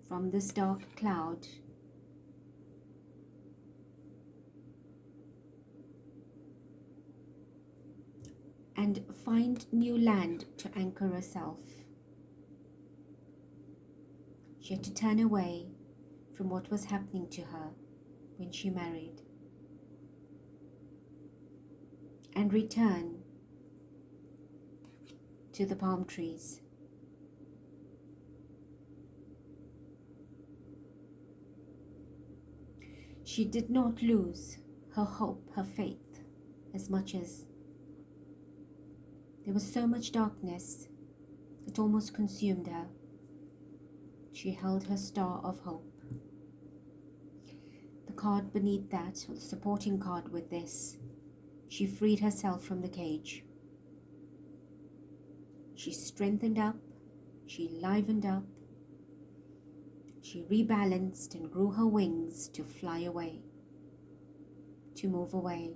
from this dark cloud and find new land to anchor herself. She had to turn away from what was happening to her when she married and return to the palm trees. She did not lose her hope, her faith, as much as there was so much darkness, it almost consumed her. She held her star of hope. The card beneath that, or the supporting card with this, she freed herself from the cage. She strengthened up, she livened up, she rebalanced and grew her wings to fly away, to move away.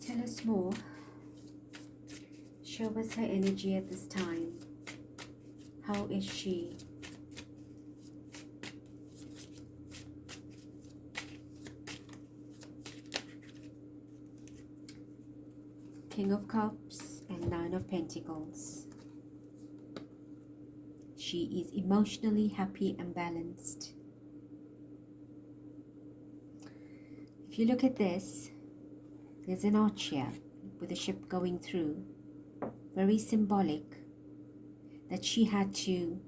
Tell us more. Show us her energy at this time. How is she? King of Cups and Nine of Pentacles. She is emotionally happy and balanced. If you look at this, there's an arch here with a ship going through. Very symbolic that she had to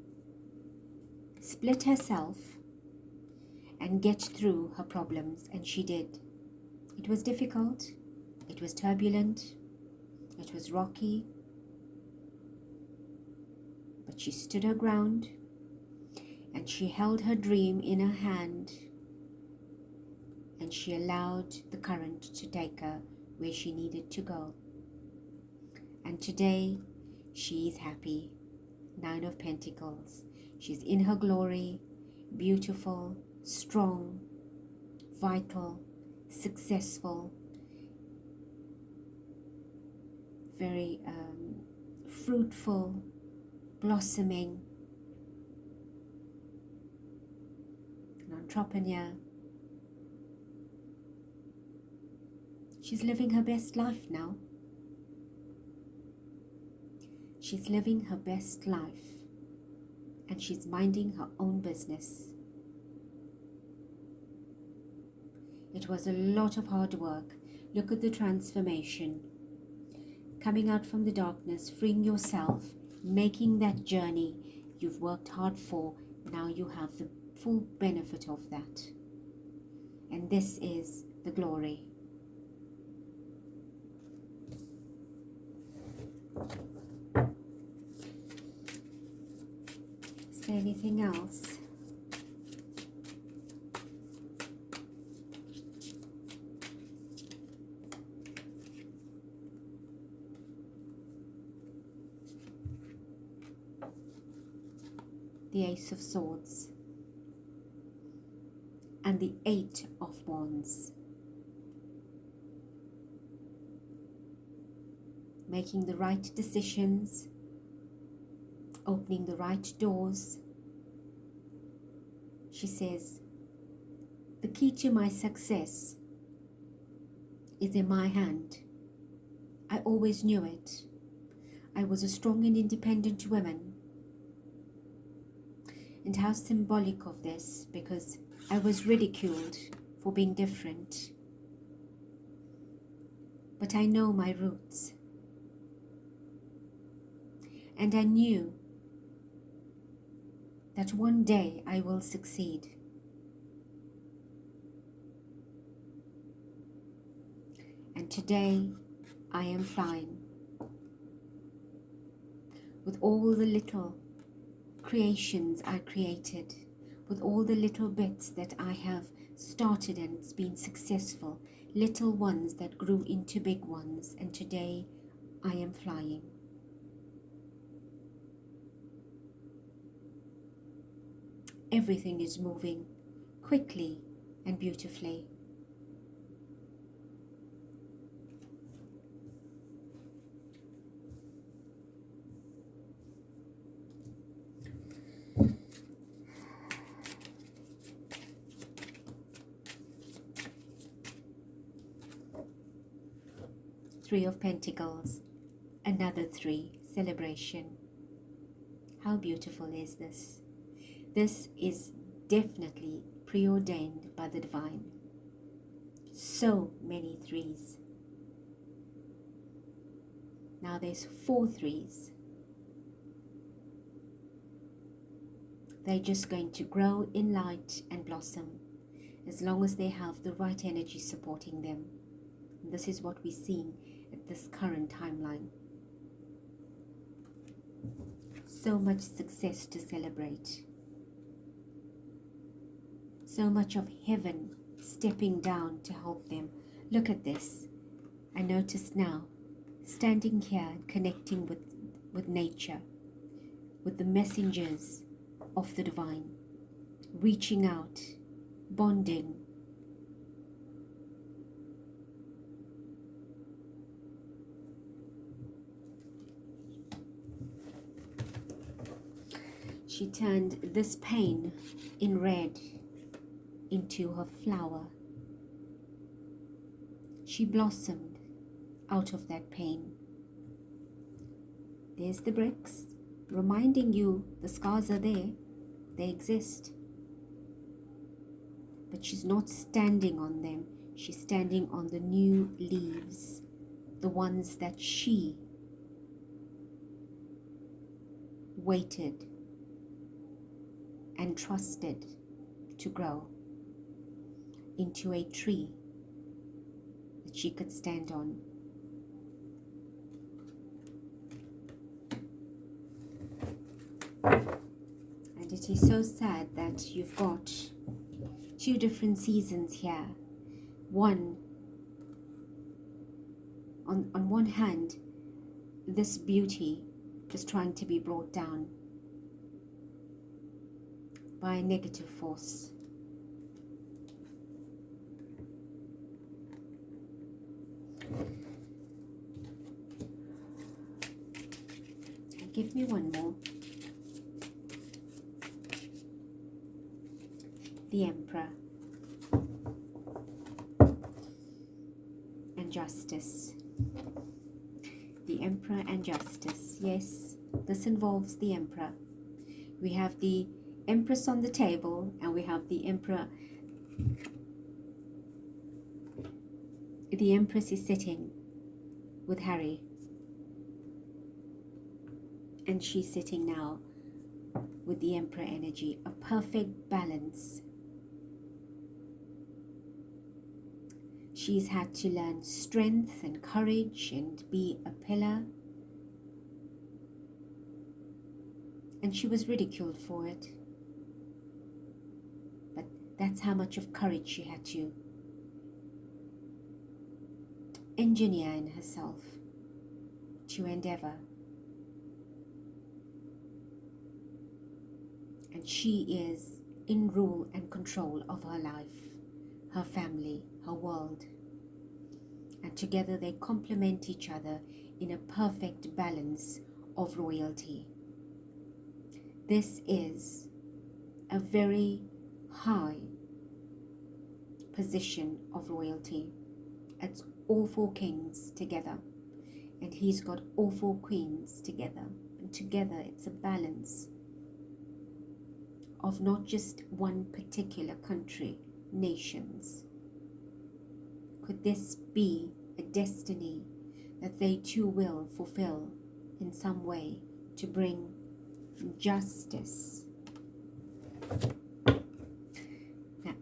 split herself and get through her problems, and she did. It was difficult, it was turbulent, it was rocky, but she stood her ground and she held her dream in her hand and she allowed the current to take her where she needed to go. And today she is happy. Nine of Pentacles. She's in her glory, beautiful, strong, vital, successful, very fruitful, blossoming, an entrepreneur. She's living her best life now. She's living her best life and she's minding her own business. It was a lot of hard work. Look at the transformation. Coming out from the darkness, freeing yourself, making that journey you've worked hard for. Now you have the full benefit of that. And this is the glory. Is there anything else? The Ace of Swords and the Eight of Wands. Making the right decisions, opening the right doors. She says, the key to my success is in my hand. I always knew it. I was a strong and independent woman. And how symbolic of this, because I was ridiculed for being different. But I know my roots. And I knew that one day I will succeed. And today I am fine. With all the little creations I created, with all the little bits that I have started and it's been successful, little ones that grew into big ones, and today I am flying. Everything is moving quickly and beautifully. Three of Pentacles, another three, celebration. How beautiful is this? This is definitely preordained by the divine. So many threes. Now there's 4 threes. They're just going to grow in light and blossom as long as they have the right energy supporting them. And this is what we're seeing at this current timeline. So much success to celebrate. So much of heaven stepping down to help them. Look at this. I notice now, standing here and connecting with nature, with the messengers of the divine, reaching out, bonding. She turned this pain in red into her flower. She blossomed out of that pain. There's the bricks, reminding you the scars are there, they exist. But she's not standing on them, she's standing on the new leaves, the ones that she waited and trusted to grow into a tree that she could stand on. And it is so sad that you've got 2 different seasons here. One, on one hand, this beauty is trying to be brought down by a negative force. And give me one more. The Emperor and Justice. The Emperor and Justice. Yes, this involves the Emperor. We have the Empress on the table, and we have the Emperor. The Empress is sitting with Harry, and she's sitting now with the Emperor energy. A perfect balance. She's had to learn strength and courage and be a pillar. And she was ridiculed for it. But that's how much of courage she had to engineer in herself to endeavor. And she is in rule and control of her life, her family, her world. And together they complement each other in a perfect balance of royalty. This is a very high position of royalty. It's all four kings together, and he's got all four queens together, and together it's a balance of not just one particular country, nations. Could this be a destiny that they too will fulfill in some way to bring justice?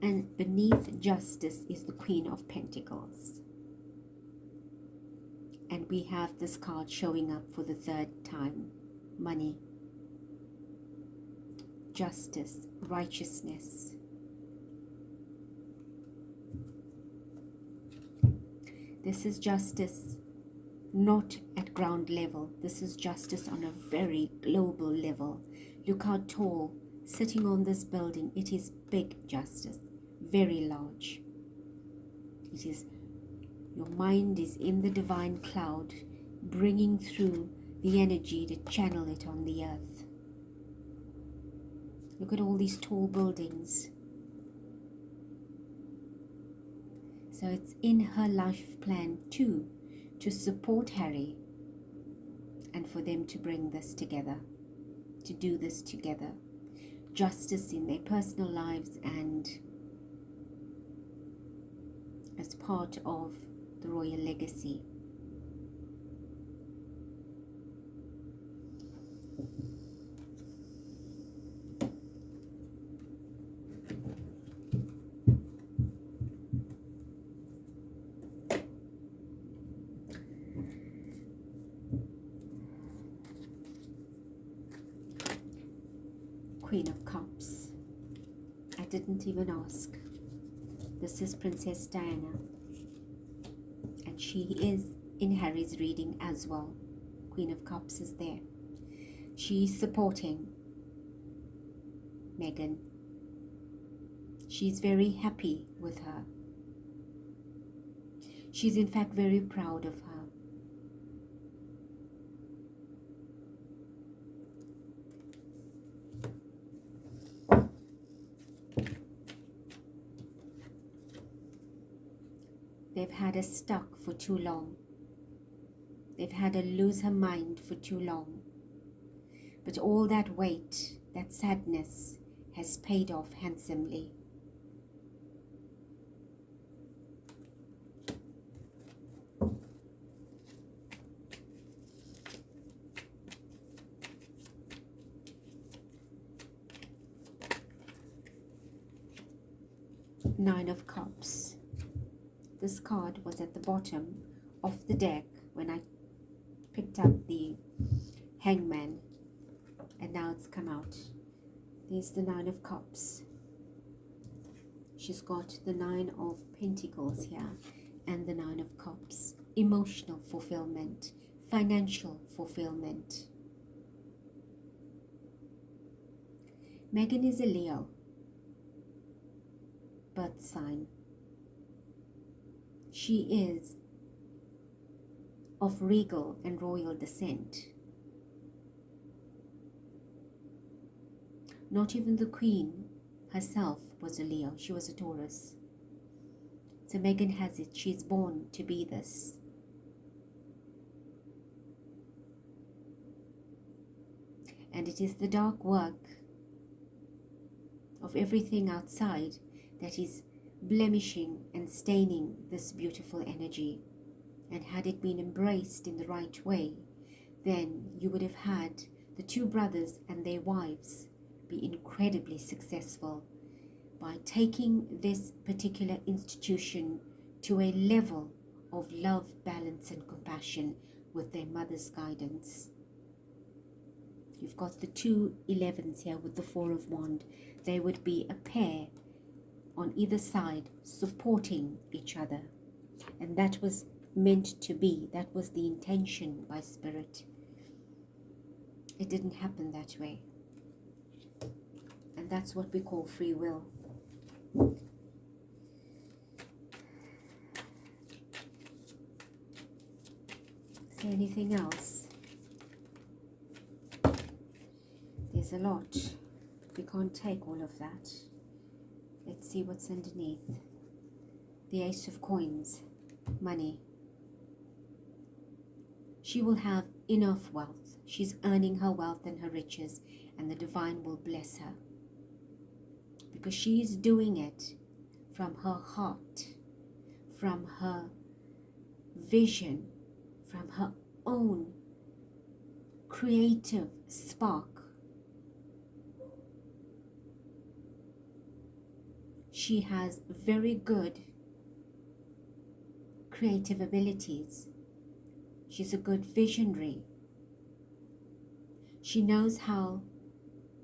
And beneath justice is the Queen of Pentacles. And we have this card showing up for the third time. Money, justice, righteousness. This is justice not at ground level. This is justice on a very global level. Look how tall, sitting on this building. It is big justice, very large. It is, your mind is in the divine cloud, bringing through the energy to channel it on the earth. Look at all these tall buildings. So it's in her life plan too, to support Harry and for them to bring this together, to do this together. Justice in their personal lives and as part of the royal legacy. Queen of Cups. I didn't even ask. This is Princess Diana, and she is in Harry's reading as well. Queen of Cups is there. She's supporting Meghan. She's very happy with her. She's in fact very proud of her. They've had her stuck for too long. They've had her lose her mind for too long. But all that weight, that sadness, has paid off handsomely. Nine of Cups. This card was at the bottom of the deck when I picked up the Hangman, and now it's come out. There's the Nine of Cups. She's got the Nine of Pentacles here and the Nine of Cups. Emotional fulfillment, financial fulfillment. Meghan is a Leo birth sign. She is of regal and royal descent. Not even the Queen herself was a Leo. She was a Taurus. So Meghan has it. She's born to be this. And it is the dark work of everything outside that is blemishing and staining this beautiful energy. And had it been embraced in the right way, then you would have had the two brothers and their wives be incredibly successful by taking this particular institution to a level of love, balance and compassion with their mother's guidance. You've got the two 11s here with the Four of Wands. They would be a pair on either side supporting each other. And that was meant to be. That was the intention by Spirit. It didn't happen that way. And that's what we call free will. Is there anything else? There's a lot. We can't take all of that. Let's see what's underneath. The Ace of Coins. Money. She will have enough wealth. She's earning her wealth and her riches, and the divine will bless her. Because she is doing it from her heart, from her vision, from her own creative spark. She has very good creative abilities. She's a good visionary. She knows how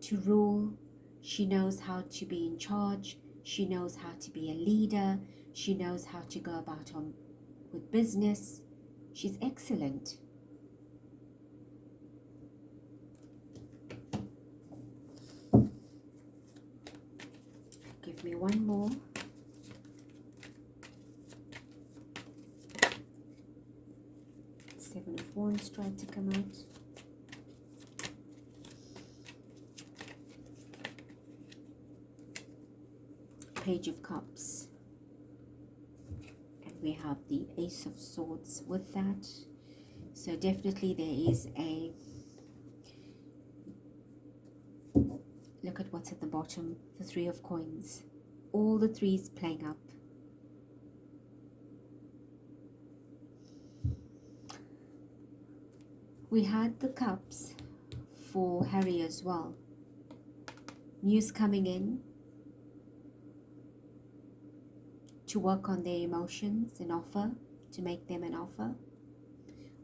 to rule. She knows how to be in charge. She knows how to be a leader. She knows how to go about with business. She's excellent. Give me one more. Seven of Wands tried to come out. Page of Cups. And we have the Ace of Swords with that. So definitely there is a... Look at what's at the bottom. The Three of Coins. All the threes playing up. We had the Cups for Harry as well. News coming in to work on their emotions, an offer, to make them an offer.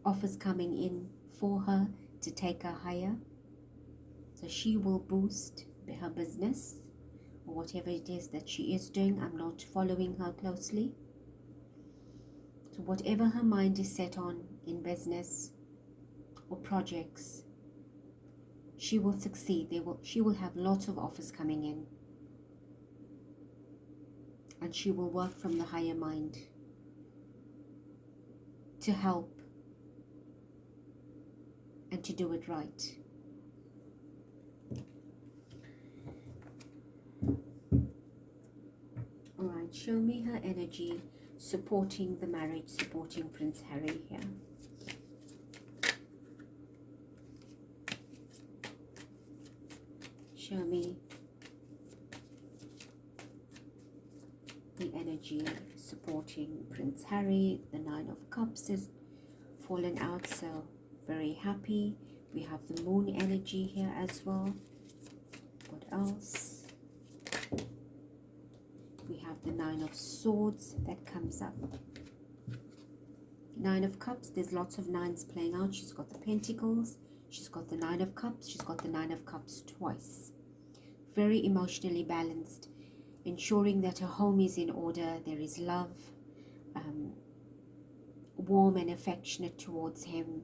Offers coming in for her to take her higher. So she will boost her business or whatever it is that she is doing. I'm not following her closely. So whatever her mind is set on in business or projects, she will succeed. She will have lots of offers coming in. And she will work from the higher mind to help and to do it right. All right, show me her energy supporting the marriage, supporting Prince Harry here. Show me the energy supporting Prince Harry. The Nine of Cups is fallen out, so very happy. We have the Moon energy here as well. What else? We have the Nine of Swords that comes up. Nine of Cups, there's lots of nines playing out. She's got the Pentacles, she's got the Nine of Cups, she's got the Nine of Cups twice. Very emotionally balanced, ensuring that her home is in order. There is love, warm and affectionate towards him,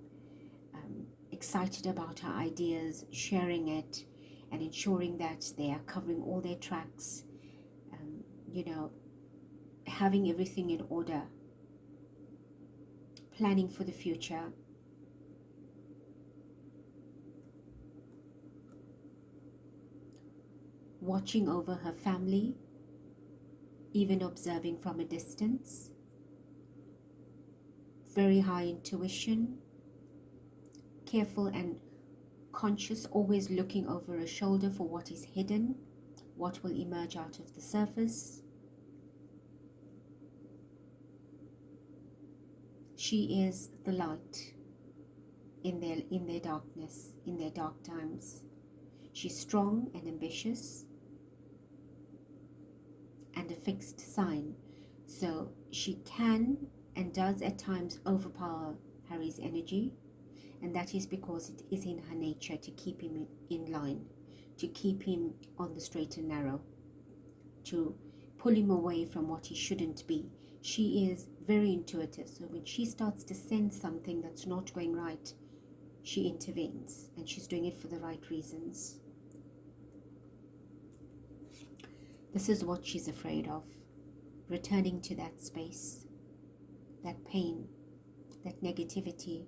excited about her ideas, sharing it, and ensuring that they are covering all their tracks, you know, having everything in order, planning for the future. Watching over her family, even observing from a distance. Very high intuition, careful and conscious, always looking over her shoulder for what is hidden, what will emerge out of the surface. She is the light in their darkness, in their dark times. She's strong and ambitious and a fixed sign, so she can and does at times overpower Harry's energy, and that is because it is in her nature to keep him in line, to keep him on the straight and narrow, to pull him away from what he shouldn't be. She is very intuitive, so when she starts to sense something that's not going right, she intervenes, and she's doing it for the right reasons. This is what she's afraid of, returning to that space, that pain, that negativity.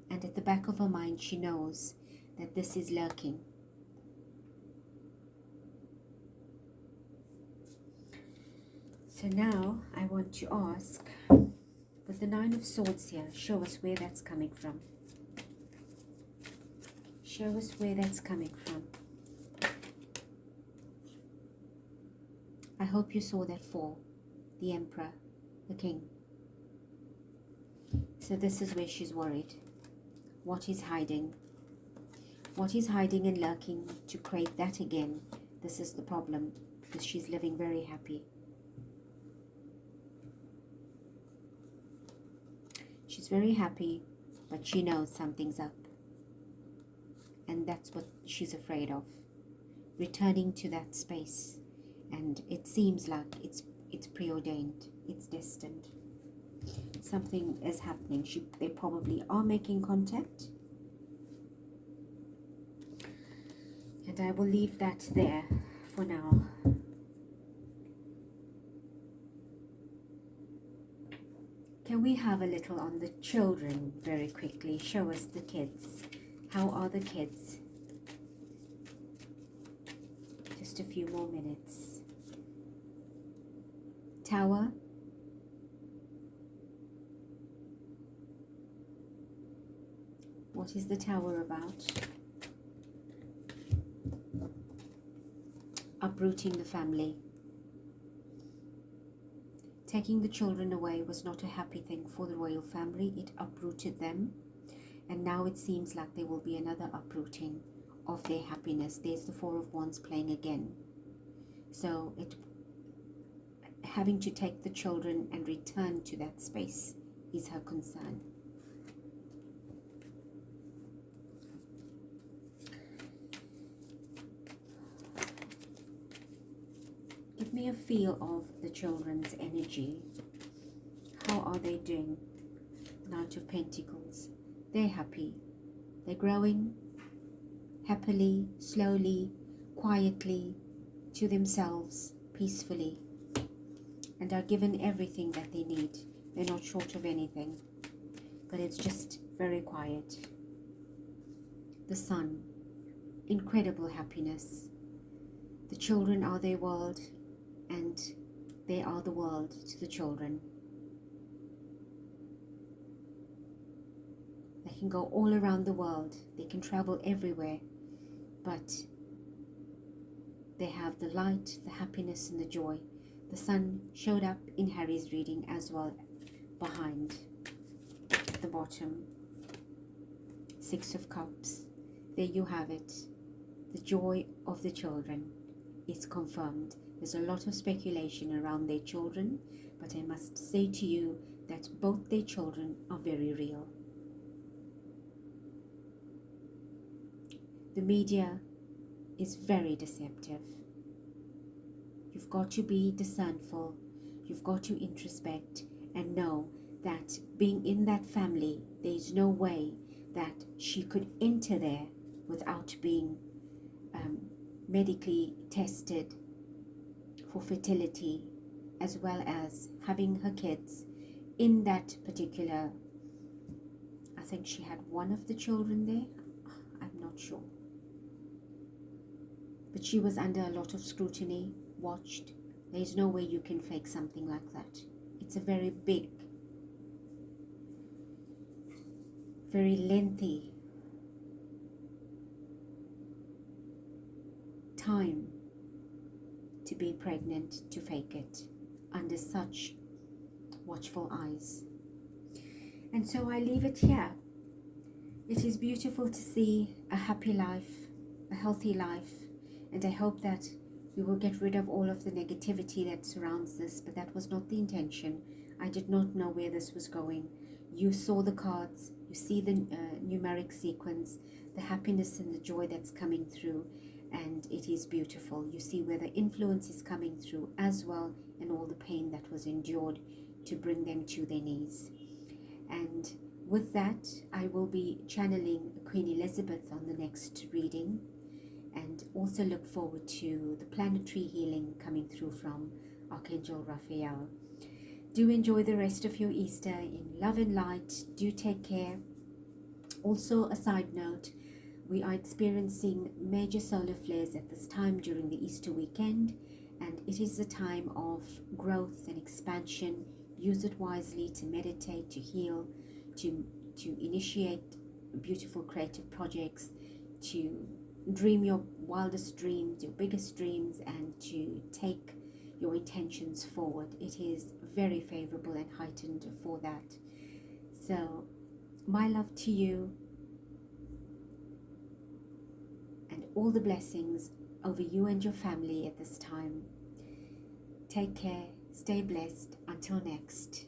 And at the back of her mind, she knows that this is lurking. So now I want to ask, with the Nine of Swords here, show us where that's coming from. Show us where that's coming from. I hope you saw that fall, the Emperor, the King. So this is where she's worried. What is hiding? What is hiding and lurking to create that again? This is the problem, because she's living very happy. She's very happy, but she knows something's up. And that's what she's afraid of. Returning to that space. And it seems like it's preordained. It's destined. Something is happening. They probably are making contact. And I will leave that there for now. Can we have a little on the children very quickly? Show us the kids. How are the kids? Just a few more minutes. Tower. What is the Tower about? Uprooting the family. Taking the children away was not a happy thing for the royal family. It uprooted them. And now it seems like there will be another uprooting of their happiness. There's the Four of Wands playing again. So having to take the children and return to that space is her concern. Give me a feel of the children's energy. How are they doing? Knight of Pentacles. They're happy. They're growing happily, slowly, quietly, to themselves, peacefully, and are given everything that they need. They're not short of anything, but it's just very quiet. The Sun, incredible happiness. The children are their world, and they are the world to the children. They can go all around the world. They can travel everywhere, but they have the light, the happiness, and the joy. The Sun showed up in Harry's reading as well, behind, at the bottom. Six of Cups. There you have it. The joy of the children is confirmed. There's a lot of speculation around their children, but I must say to you that both their children are very real. The media is very deceptive. You've got to be discernful. You've got to introspect and know that being in that family, there's no way that she could enter there without being medically tested for fertility, as well as having her kids in that particular, I think she had one of the children there, I'm not sure. But she was under a lot of scrutiny, watched. There's no way you can fake something like that. It's a very big, very lengthy time to be pregnant, to fake it under such watchful eyes. And so I leave it here. It is beautiful to see a happy life, a healthy life, and I hope that we will get rid of all of the negativity that surrounds this, but that was not the intention. I did not know where this was going. You saw the cards, you see the numeric sequence, the happiness and the joy that's coming through, and it is beautiful. You see where the influence is coming through as well, and all the pain that was endured to bring them to their knees. And with that, I will be channeling Queen Elizabeth on the next reading, and also look forward to the planetary healing coming through from Archangel Raphael. Do enjoy the rest of your Easter in love and light. Do take care. Also, a side note, we are experiencing major solar flares at this time during the Easter weekend, and it is a time of growth and expansion. Use it wisely to meditate, to heal, to initiate beautiful creative projects, to dream your wildest dreams, your biggest dreams, and to take your intentions forward. It is very favorable and heightened for that. So my love to you, and all the blessings over you and your family at this time. Take care, stay blessed, until next.